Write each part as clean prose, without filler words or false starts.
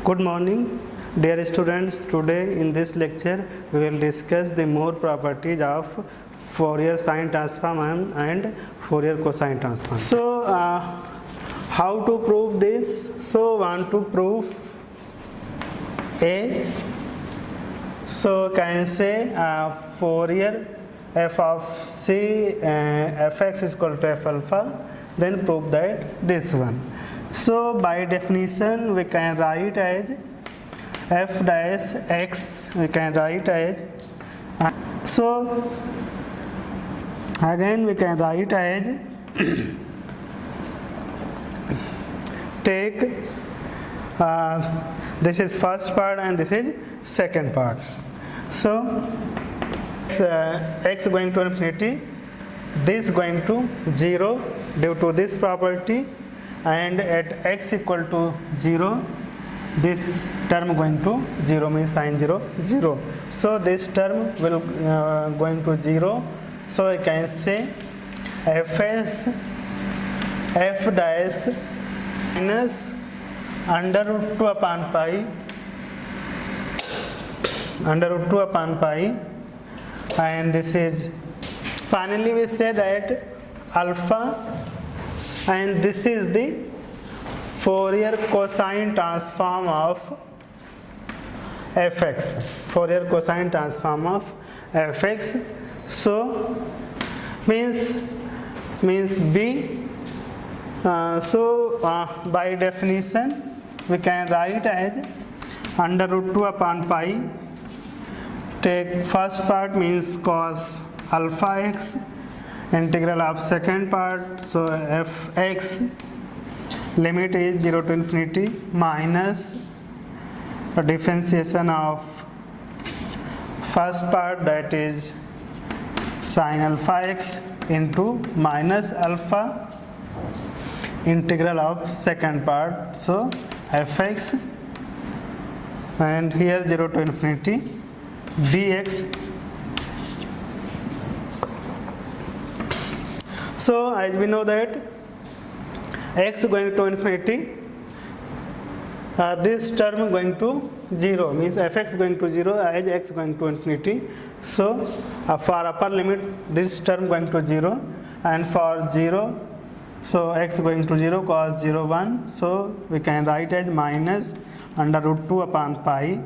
Good morning, dear students. Today in this lecture we will discuss the more properties of Fourier sine transform and Fourier cosine transform. So, how to prove this? So, want to prove A. So, can say Fourier f of c fx is equal to f alpha. Then prove that this one. So by definition we can write as f dash x, we can write as, so again we can write as take this is first part and this is second part. So x going to infinity, this going to 0 due to this property, and at x equal to 0 this term going to 0 means sine 0 0. So this term will going to 0. So I can say f dash minus under root 2 upon pi and this is finally we say that alpha, and this is the Fourier cosine transform of fx, Fourier cosine transform of fx. So means b. By definition we can write as under root 2 upon pi. Take first part means cos alpha x, integral of second part, so fx limit is 0 to infinity minus the differentiation of first part, that is sin alpha x into minus alpha integral of second part, so fx, and here 0 to infinity dx. So as we know that x going to infinity, this term going to 0 means fx going to 0 as x going to infinity. So for upper limit this term going to 0, and for 0 so x going to 0 cos 0 1. So we can write as minus under root 2 upon pi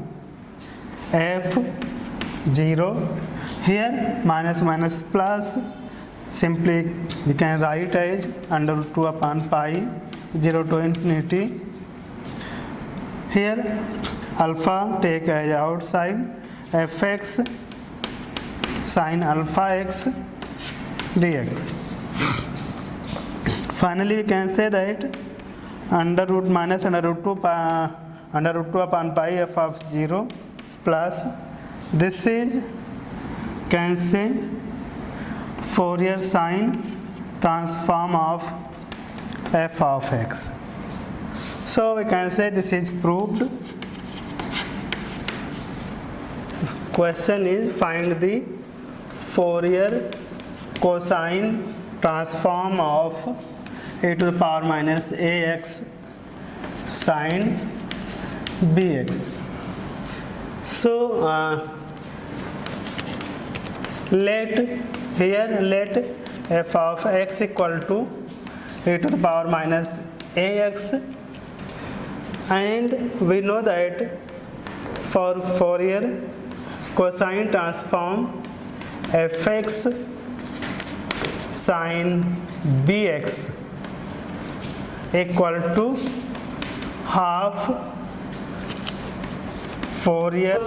f 0. Here minus minus plus, simply we can write as under root 2 upon pi 0 to infinity. Here alpha take as outside, fx sin alpha x dx. Finally we can say that under root minus under root 2 upon pi f of 0 plus this is can say Fourier sine transform of f of x. So we can say this is proved. Question is find the Fourier cosine transform of a to the power minus ax sine bx. So let f of x equal to a to the power minus ax, and we know that for Fourier cosine transform fx sin bx equal to half Fourier.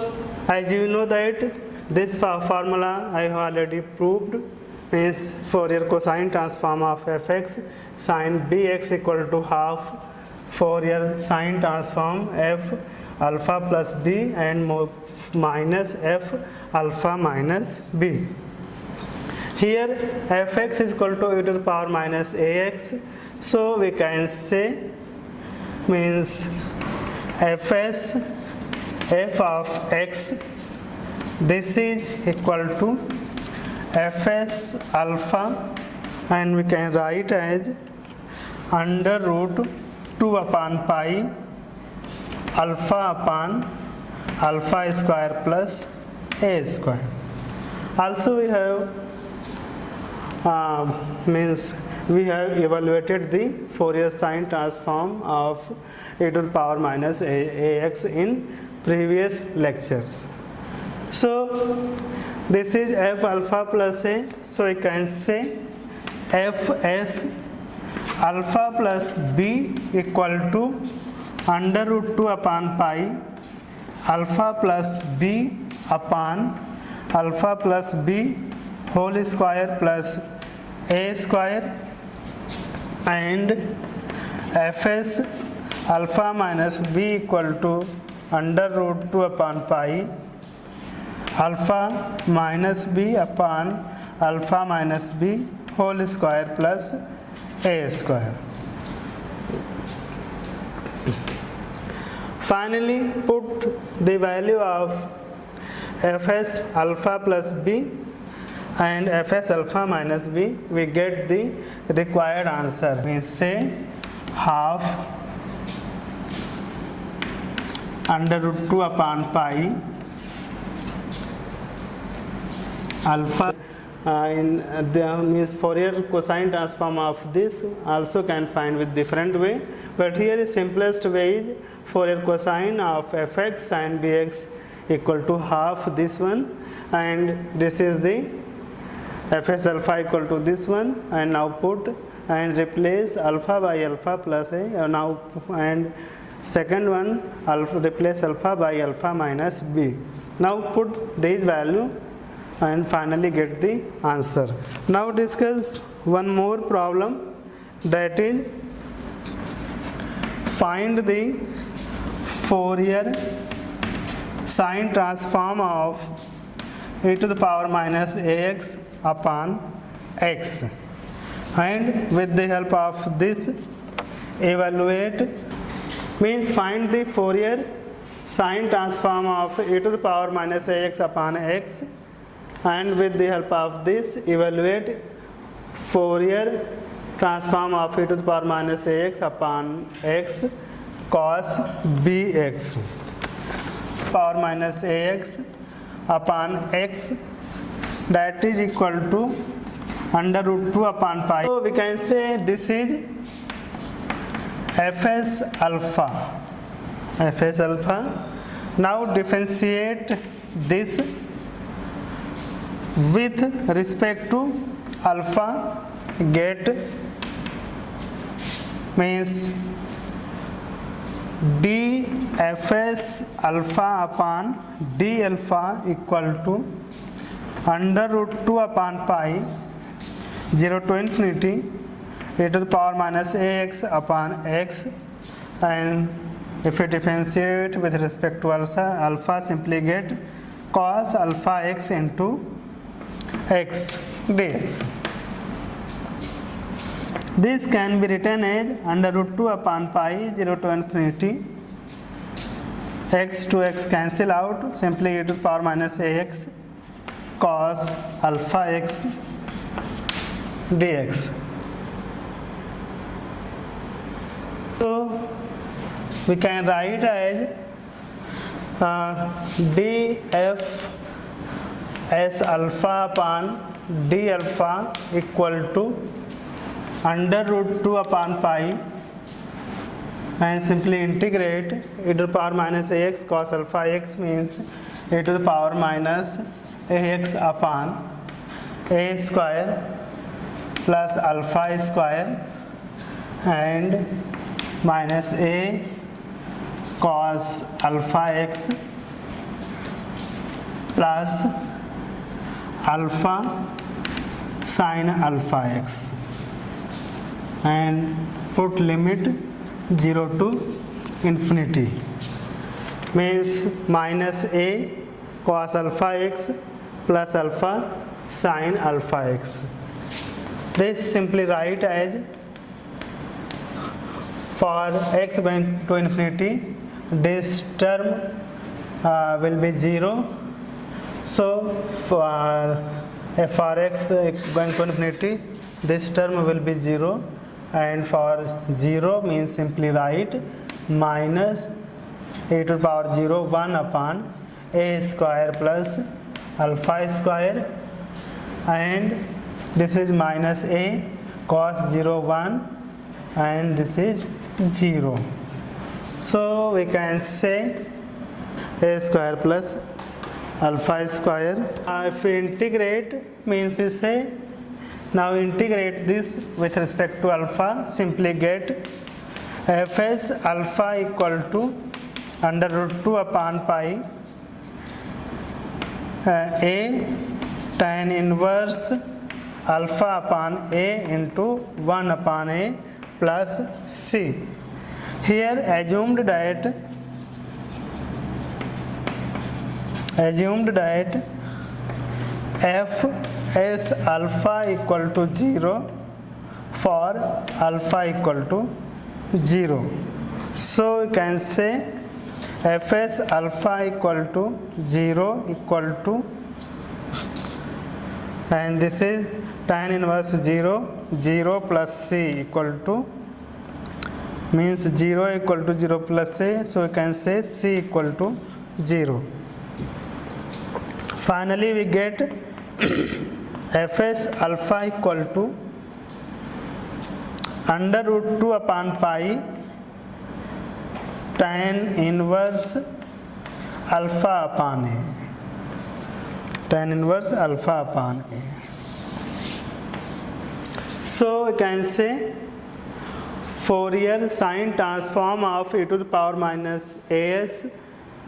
As you know that this formula I have already proved, is Fourier cosine transform of fx sin bx equal to half Fourier sine transform f alpha plus b and minus f alpha minus b. Here fx is equal to e to the power minus ax, so we can say means f of x, this is equal to fs alpha, and we can write as under root 2 upon pi alpha upon alpha square plus a square. Also we have we have evaluated the Fourier sine transform of e to the power minus ax in previous lectures. So this is f alpha plus a, so you can say fs alpha plus b equal to under root 2 upon pi alpha plus b upon alpha plus b whole square plus a square, and fs alpha minus b equal to under root 2 upon pi alpha minus b upon alpha minus b whole square plus a square. Finally, put the value of fs alpha plus b and fs alpha minus b, we get the required answer. We say half under root 2 upon pi alpha in the means Fourier cosine transform of this also can find with different way, but here the simplest way is Fourier cosine of fx sin bx equal to half this one, and this is the fs alpha equal to this one, and now put and replace alpha by alpha plus a now, and second one alpha replace alpha by alpha minus b. Now put these value and finally get the answer. Now discuss one more problem, that is find the Fourier sine transform of e to the power minus ax upon x, and with the help of this evaluate, means find the Fourier sine transform of e to the power minus ax upon x, and with the help of this evaluate Fourier transform of e to the power minus ax upon x cos bx, power minus ax upon x, that is equal to under root 2 upon pi. So we can say this is fs alpha. Fs alpha. Now differentiate this with respect to alpha, get means dfs alpha upon d alpha equal to under root 2 upon pi 0 to infinity e to the power minus ax upon x, and if you differentiate with respect to alpha simply get cos alpha x into x dx. This can be written as under root 2 upon pi 0 to infinity, x to x cancel out, simply e to the power minus ax cos alpha x dx. So we can write as df s alpha upon d alpha equal to under root 2 upon pi, and simply integrate e to the power minus ax cos alpha x means e to the power minus ax upon a square plus alpha square and minus a cos alpha x plus alpha sin alpha x, and put limit 0 to infinity, means minus a cos alpha x plus alpha sin alpha x. This simply write as for x going to infinity, this term will be 0. So for x going to infinity, this term will be 0, and for 0 means simply write minus e to the power 0 1 upon a square plus alpha square, and this is minus a cos 0 1, and this is 0. So we can say a square plus alpha square. If we integrate, means we say, now integrate this with respect to alpha, simply get fs alpha equal to under root 2 upon pi a tan inverse alpha upon a into 1 upon a plus c. Here assumed that f s alpha equal to 0 for alpha equal to 0. So you can say fs alpha equal to 0 equal to, and this is tan inverse 0 0 plus c equal to, means 0 equal to 0 plus a, so we can say c equal to 0. Finally we get fs alpha equal to under root 2 upon pi tan inverse alpha upon a, tan inverse alpha upon a. So we can say Fourier sine transform of e to the power minus as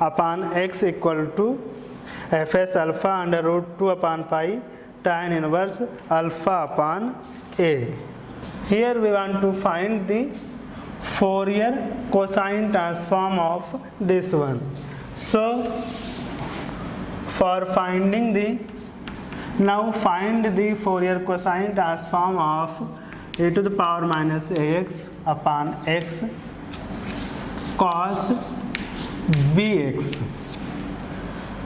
upon x equal to fs alpha under root 2 upon pi tan inverse alpha upon a. Here we want to find the Fourier cosine transform of this one. So for finding the, now find the Fourier cosine transform of e to the power minus ax upon x cos bx.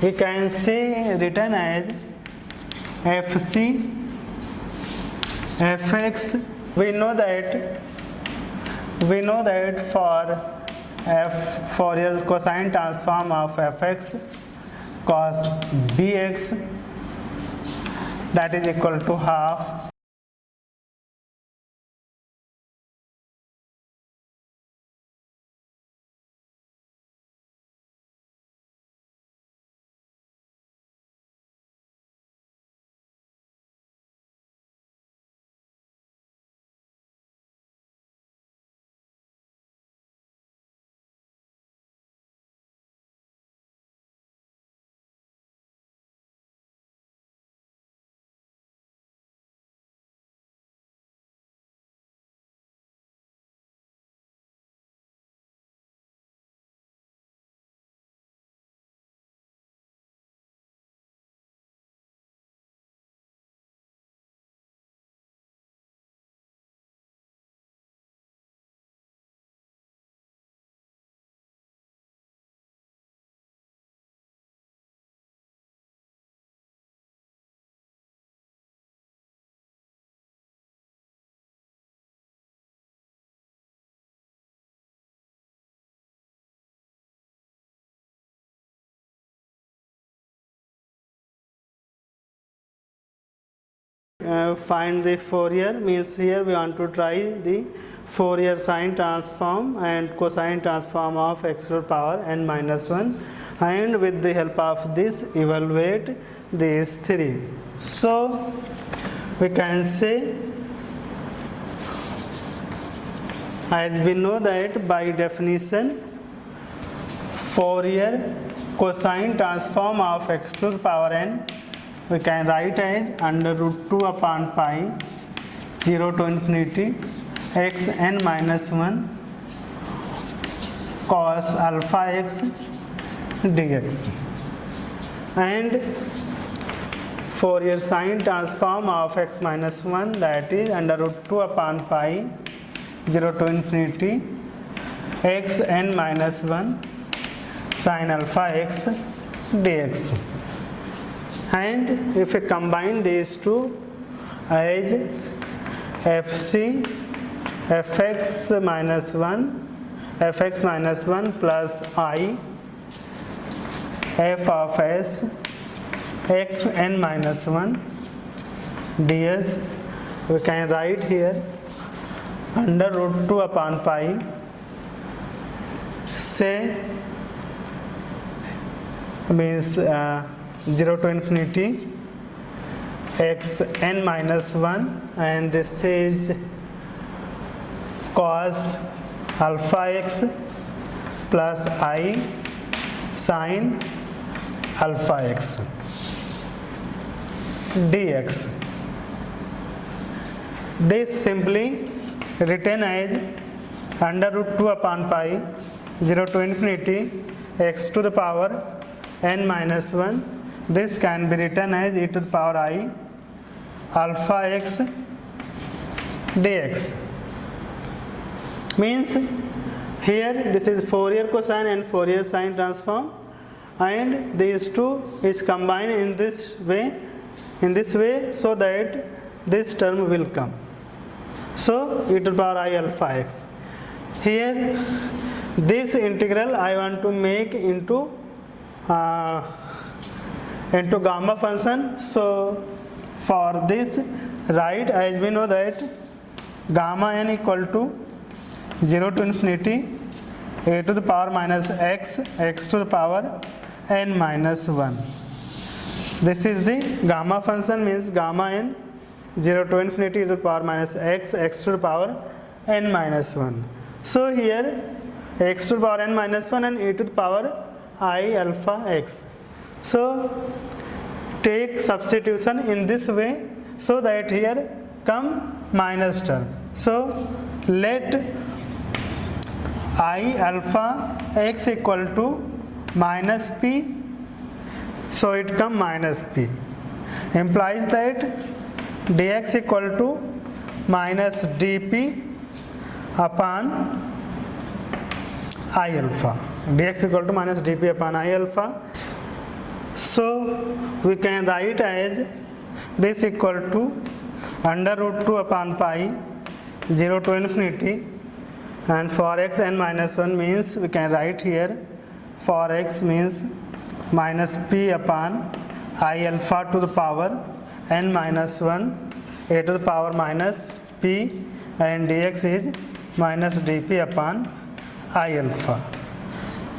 We can say written as fc fx. We know that for Fourier cosine transform of fx cos bx, that is equal to half find the Fourier, means here we want to try the Fourier sine transform and cosine transform of x to the power n minus 1, and with the help of this evaluate these three. So we can say, as we know that by definition Fourier cosine transform of x to the power n, we can write as under root 2 upon pi 0 to infinity x n minus 1 cos alpha x dx, and Fourier sine transform of x minus 1, that is under root 2 upon pi 0 to infinity x n minus 1 sin alpha x dx. And if we combine these two as fc fx minus 1 fx minus 1 plus I f of s x n minus 1 ds. We can write here under root 2 upon pi, say means 0 to infinity x n minus 1, and this is cos alpha x plus I sin alpha x dx. This simply written as under root 2 upon pi 0 to infinity x to the power n minus 1. This can be written as e to the power I alpha x dx. Means here this is Fourier cosine and Fourier sine transform, and these two is combined in this way so that this term will come. So e to the power I alpha x. Here this integral I want to make into gamma function. So for this, write as we know that gamma n equal to 0 to infinity a to the power minus x to the power n minus 1. This is the gamma function, means gamma n 0 to infinity e to the power minus x to the power n minus 1. So here x to the power n minus 1 and e to the power I alpha x. So take substitution in this way so that here come minus term. So let I alpha x equal to minus p, so it come minus p, implies that dx equal to minus dp upon I alpha. Dx equal to minus dp upon I alpha. So we can write as this equal to under root 2 upon pi 0 to infinity, and for x n minus 1 means we can write here for x means minus p upon I alpha to the power n minus 1 a to the power minus p, and dx is minus dp upon I alpha.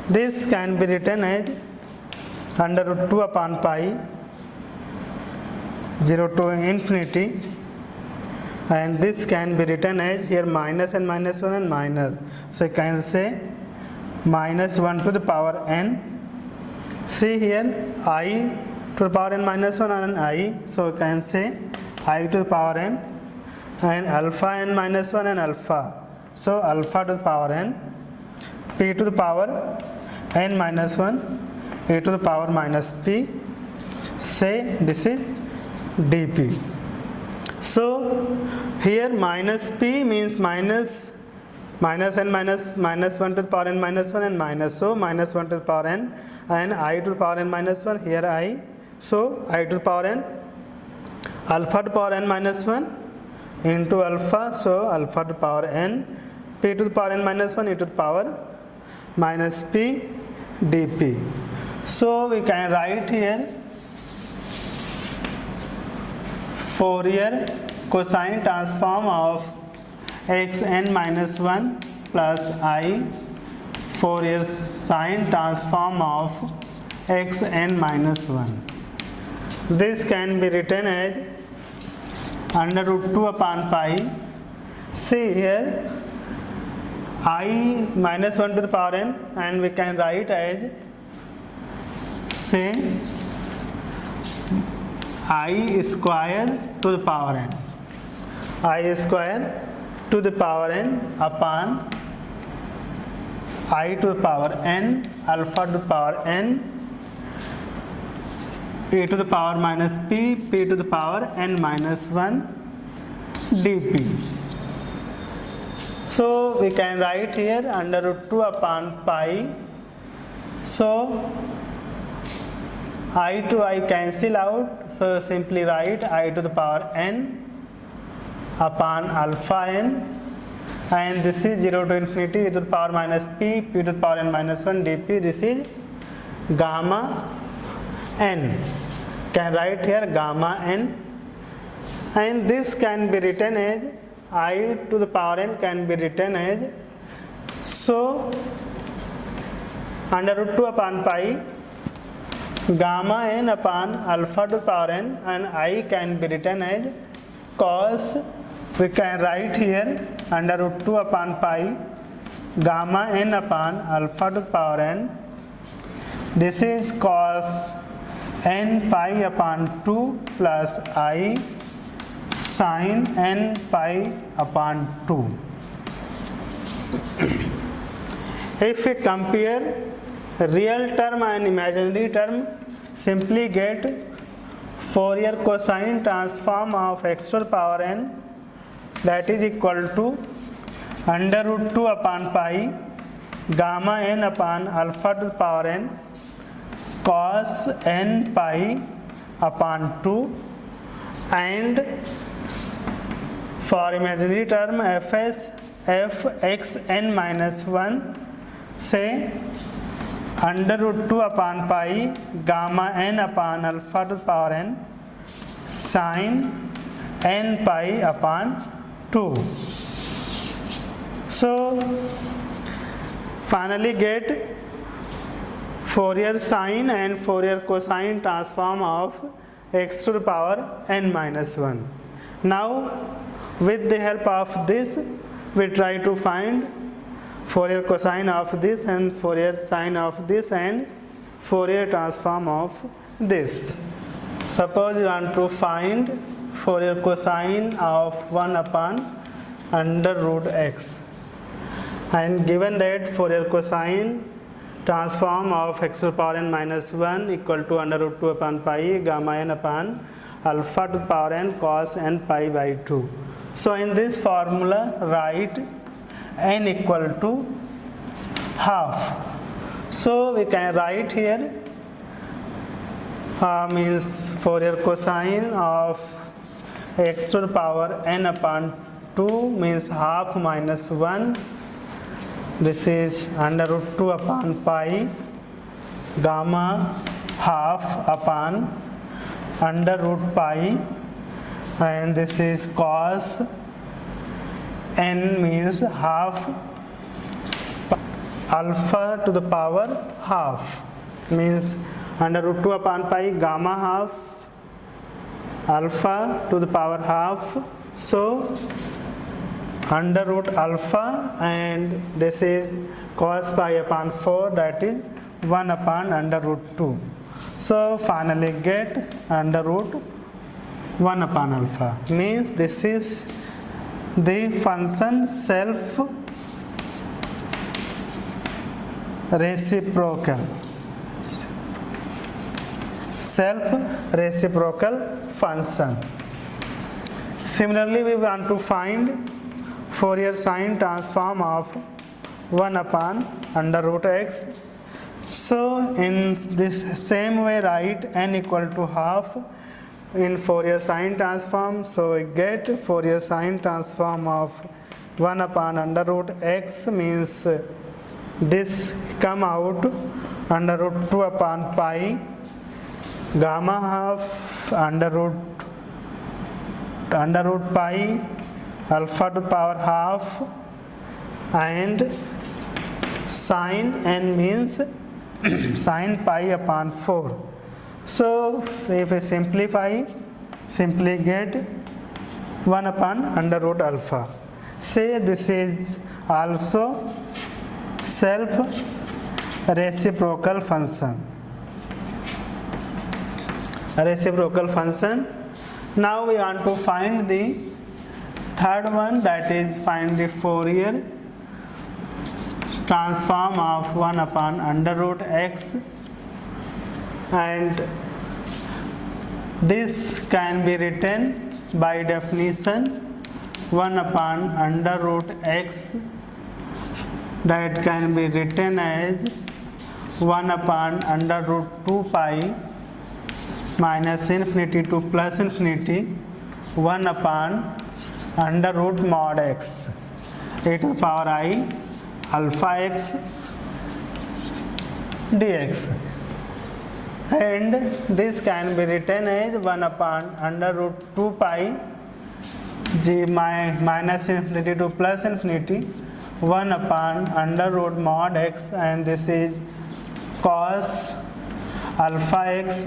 This can be written as under root 2 upon pi 0 to infinity, and this can be written as here minus and minus 1 and minus. So I can say minus 1 to the power n. See here I to the power n minus 1 and I, so I can say I to the power n and alpha n minus 1 and alpha. So alpha to the power n, p to the power n minus 1, a to the power minus p, say this is dp. So here minus p means minus n minus 1 to the power n minus 1 and minus, so minus 1 to the power n, and I to the power n minus 1, here I, so I to the power n alpha to the power n minus 1 into alpha, so alpha to the power n, p to the power n minus 1 e to the power minus p dp. So we can write here Fourier cosine transform of x n minus 1 plus I Fourier sine transform of x n minus 1. This can be written as under root 2 upon pi. See here I minus 1 to the power n, and we can write as say I square to the power n, I square to the power n upon I to the power n alpha to the power n a to the power minus p, p to the power n minus 1 dp. So we can write here under root 2 upon pi. So I to I cancel out, so simply write I to the power n upon alpha n and this is 0 to infinity e to the power minus p, p to the power n minus 1 dp. This is gamma n. Can write here gamma n, and this can be written as I to the power n can be written as, so under root 2 upon pi gamma n upon alpha to the power n, and I can be written as cos, we can write here under root 2 upon pi gamma n upon alpha to the power n. This is cos n pi upon 2 plus I sin n pi upon 2. If we compare real term and imaginary term, simply get Fourier cosine transform of x to the power n, that is equal to under root 2 upon pi gamma n upon alpha to the power n cos n pi upon 2, and for imaginary term f x n minus 1, say under root 2 upon pi gamma n upon alpha to the power n sin n pi upon 2. So finally get Fourier sine and Fourier cosine transform of x to the power n minus 1. Now with the help of this we try to find Fourier cosine of this and Fourier sine of this and Fourier transform of this. Suppose you want to find Fourier cosine of 1 upon under root x, and given that Fourier cosine transform of x to the power n minus 1 equal to under root 2 upon pi gamma n upon alpha to the power n cos n pi by 2. So in this formula write n equal to half. So we can write here means Fourier cosine of x to the power n upon 2 means half minus 1. This is under root 2 upon pi gamma half upon under root pi, and this is cos n means half alpha to the power half means under root 2 upon pi gamma half alpha to the power half. So under root alpha, and this is cos pi upon 4, that is 1 upon under root 2. So finally get under root 1 upon alpha, means this is the function self reciprocal function. Similarly we want to find Fourier sine transform of 1 upon under root x. So in this same way write n equal to half in Fourier sine transform. So we get Fourier sine transform of 1 upon under root x means this come out under root 2 upon pi gamma half under root pi alpha to the power half, and sine n means sine pi upon 4. So if we simplify, simply get 1 upon under root alpha. Say this is also self reciprocal function. Now we want to find the third one, that is find the Fourier transform of 1 upon under root x, and this can be written by definition 1 upon under root x, that can be written as 1 upon under root 2 pi minus infinity to plus infinity 1 upon under root mod x, e to the power I alpha x dx, and this can be written as 1 upon under root 2 pi g minus infinity to plus infinity 1 upon under root mod x, and this is cos alpha x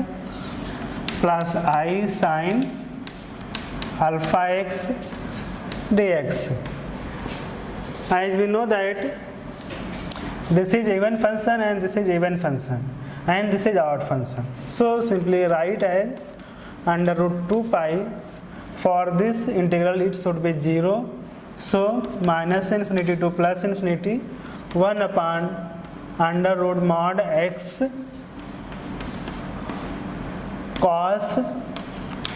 plus I sin alpha x dx. As we know that this is even function and this is even function and this is odd function, so simply write as under root 2 pi. For this integral it should be 0, so minus infinity to plus infinity 1 upon under root mod x cos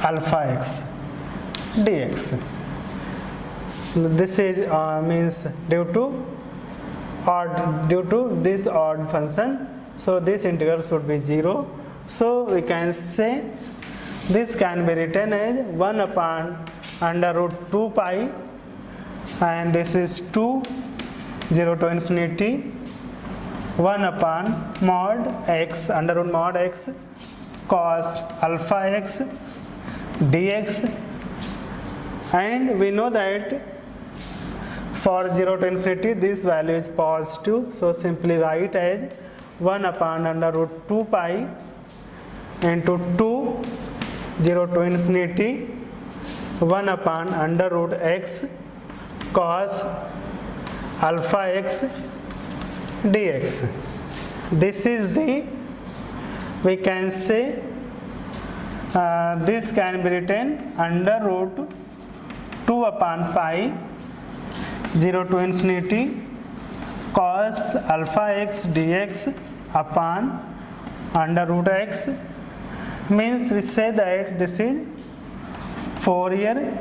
alpha x dx. This is means due to this odd function, so this integral should be 0. So we can say this can be written as 1 upon under root 2 pi, and this is 2 0 to infinity 1 upon mod x under root mod x cos alpha x dx. And we know that for 0 to infinity this value is positive, so simply write as 1 upon under root 2 pi into 2 0 to infinity 1 upon under root x cos alpha x dx. This is the, we can say this can be written under root 2 upon phi 0 to infinity cos alpha x dx upon under root x, means we say that this is Fourier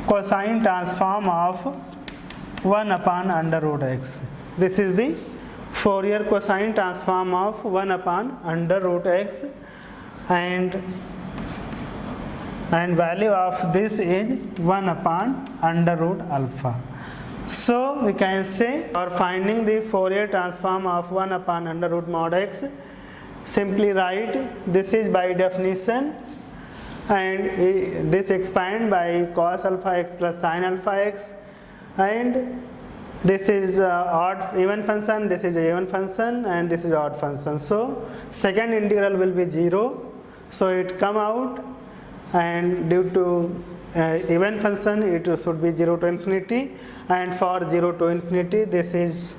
cosine transform of 1 upon under root x. This is the Fourier cosine transform of 1 upon under root x, and value of this is 1 upon under root alpha. So we can say for finding the Fourier transform of 1 upon under root mod x, simply write this is by definition, and this expand by cos alpha x plus sin alpha x, and this is odd even function, this is a even function, and this is odd function. So second integral will be 0, so it come out, and due to even function it should be 0 to infinity, and for 0 to infinity this is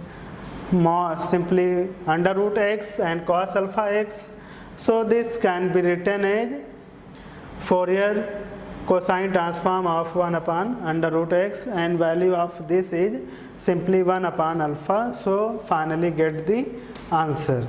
more simply under root x and cos alpha x. So this can be written as Fourier cosine transform of 1 upon under root x, and value of this is simply 1 upon alpha. So finally get the answer.